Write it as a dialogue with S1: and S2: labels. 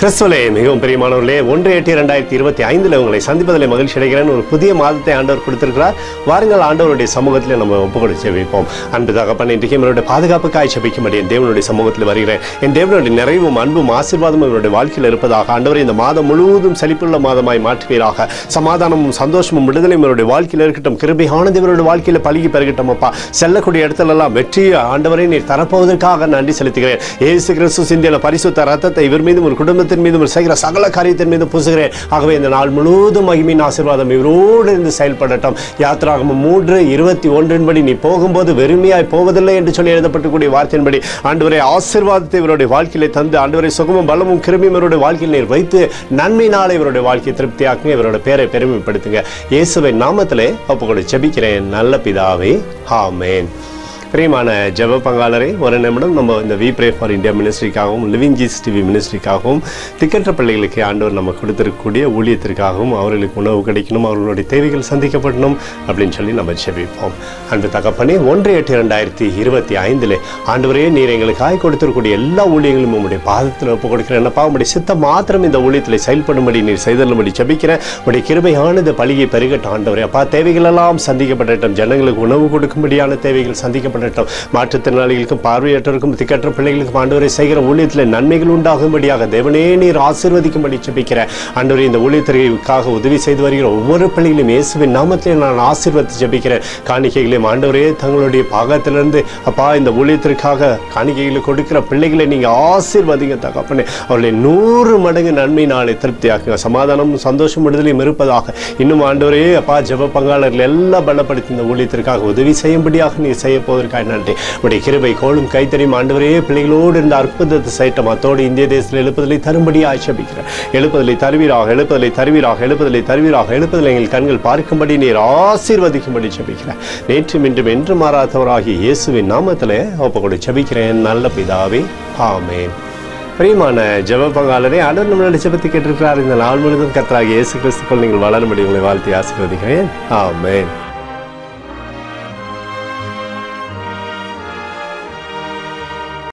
S1: கிறிஸ்துவிலே மிகவும் பிரியமானவர்களே, 1/8/2025 உங்களை சந்திப்பதில் மகிழ்ச்சி அடைகிறேன். ஒரு புதிய மாதத்தை ஆண்டவர் கொடுத்திருக்கிறார். வாருங்கள், ஆண்டவருடைய சமூகத்தில் நம்ம ஒப்புக்கொடு ஜெபிப்போம். அன்பு தகப்பனே, இன்றைக்கு என்னுடைய பாதுகாப்புக்காய் ஜெபிக்கும்படி என் தேவனுடைய சமூகத்தில் வருகிறேன். என் தேவனுடைய நிறைவும் அன்பும் ஆசீர்வாதமும் என்னுடைய வாழ்க்கையில் இருப்பதாக ஆண்டவரே இந்த மாதம் முழுவதும் செழிப்புள்ள மாதமாய் மாற்றுவீராக. சமாதானமும் சந்தோஷமும் விடுதலையும் என்னுடைய வாழ்க்கையில் இருக்கட்டும். கிருபையான தேவனுடைய வாழ்க்கையில் பழகி பெருகட்டும். அப்பா, செல்லக்கூடிய இடத்துலெல்லாம் வெற்றியை ஆண்டவரை நீர் தரப்போவதற்காக நன்றி செலுத்துகிறேன். இயேசு கிறிஸ்து சிந்திய பரிசுத்த ரத்தத்தை இவர் மீதும் ஒரு குடும்பத்தின் மீதும் செய்கிற சகல காரியத்தின் மீதும் பூசுகிறேன். ஆகவே இந்த நாள் முழுவதும் மகிமையின் ஆசீர்வாதம் இவரோடு இருந்து செயல்படட்டும். யாத்திராகமம் 3:21 படி நீ போகும்போது வெறுமையாய் போவதில்லை என்று சொல்லி எழுதப்பட்டக்கூடிய வார்த்தையின்படி ஆண்டவரே ஆசீர்வாதத்தை இவருடைய வாழ்க்கையிலே தந்து ஆண்டவரை சுகமும் பலமும் கிருபையும் இவருடைய வாழ்க்கையில் நீர் வைத்து நன்மையினாலே இவருடைய வாழ்க்கையை திருப்தியாக்குங்க. இவருடைய பேரை பெருமைப்படுத்துங்க. இயேசுவின் நாமத்திலே ஒப்புக்கொடு ஜெபிக்கிறேன் நல்ல பிதாவே, ஆமென். பிரியமான ஜெப பங்காளரே, ஒரு நிமிடம் நம்ம இந்த வி ப்ரே ஃபார் இந்தியா மினிஸ்ட்ரிக்காகவும் லிவிங் ஜீசஸ் டிவி மினிஸ்ட்ரிக்காகவும் திக்கற்ற பிள்ளைகளுக்கு ஆண்டவர் நம்ம கொடுத்திருக்கக்கூடிய ஊழியத்திற்காகவும் அவர்களுக்கு உணவு கிடைக்கணும், அவர்களுடைய தேவைகள் சந்திக்கப்படணும் அப்படின்னு சொல்லி நம்ம ஜெபிப்போம். அன்பு தகப்பனே, 1/8/2025 ஆண்டவரே நீர் எங்களுக்காக கொடுத்திருக்கக்கூடிய எல்லா ஊழியங்களும் உங்களுடைய பாதத்தில் ஒப்புக் கொடுக்கிறேன். என்னப்பா, உங்களுடைய சித்தம் மாத்திரம் இந்த ஊழியத்தில் செயல்படும்படி நீர் செய்தல்லும்படி ஜெபிக்கிறேன். உங்களுடைய கிருபையானது பழியை பெருகட்டும். ஆண்டவரே அப்பா, தேவைகள் எல்லாம் சந்திக்கப்படட்டும். ஜனங்களுக்கு உணவு கொடுக்கும்படியான தேவைகள் சந்திக்கப்பட மாற்றுத்திறனாளிகளுக்கும் பார்வையற்றவருக்கும் திக்கற்ற பிள்ளைகளுக்கும் ஆண்டவரை செய்கிற ஊழியத்தில் நன்மைகள் உண்டாகும்படியாக தேவனே நீர் ஆசீர்வதிக்கும்படி ஜெபிக்கிறேன். ஆண்டவரே இந்த ஊழியத்திற்காக உதவி செய்து வருகிற ஒவ்வொரு பிள்ளைகளையும் இயேசுவின் நாமத்திலே நான் ஆசீர்வதித்து ஜெபிக்கிறேன். காணிக்கைகளையும் ஆண்டவரே தங்களுடைய பாகத்திலிருந்து அப்பா இந்த ஊழியத்திற்காக காணிக்கைகளை கொடுக்கிற பிள்ளைகளை நீங்கள் ஆசீர்வதிங்க தகப்பனே. அவர்களை 100 மடங்கு நன்மை நாளை திருப்தியாக்குங்க. சமாதானமும் சந்தோஷம் விடுதலையும் இருப்பதாக. இன்னும் ஆண்டவரே அப்பா, ஜெப பங்காளர்கள் எல்லாம் பலப்படுத்தி இந்த ஊழியத்திற்காக உதவி செய்யும்படியாக நீர் செய்ய போவதற்கு நன்றி. உடைய கிருபை கோலும் கைத்தறியும் ஆண்டவரே பிள்ளைகளோடு இருந்த அற்புதத்தை செய்யட்டும். அத்தோடு இந்திய தேசத்தில் எழுப்புதலை தரும்படி ஆட்சேபிக்கிறேன். எழுப்புதலை தருவீராக, எழுப்புதலை தருவீராக, எழுப்புதலை தருவீராக, எழுப்புதலை எங்கள் கண்கள் பார்க்கும்படி நீர் ஆசீர்வதிக்கும்படி ஜெபிக்கிறேன். நேற்றும் இன்றும் என்று மாறாதவராகிய இயேசுவின் நாமத்திலே ஒப்புக்கொடு ஜெபிக்கிறேன் நல்ல பிதாவே, ஆமென். பிரியமான ஜெப பங்காளரே, ஆண்டவர் நம்மளுடைய ஜெபத்தை கேட்டிருக்கிறார். இந்த நாள் முழுவதும் கர்த்தராகிய இயேசு கிறிஸ்துக்குள் நீங்கள் வளரும்படி உங்களை வாழ்த்தி ஆசீர்வதிக்கிறேன். ஆமென்.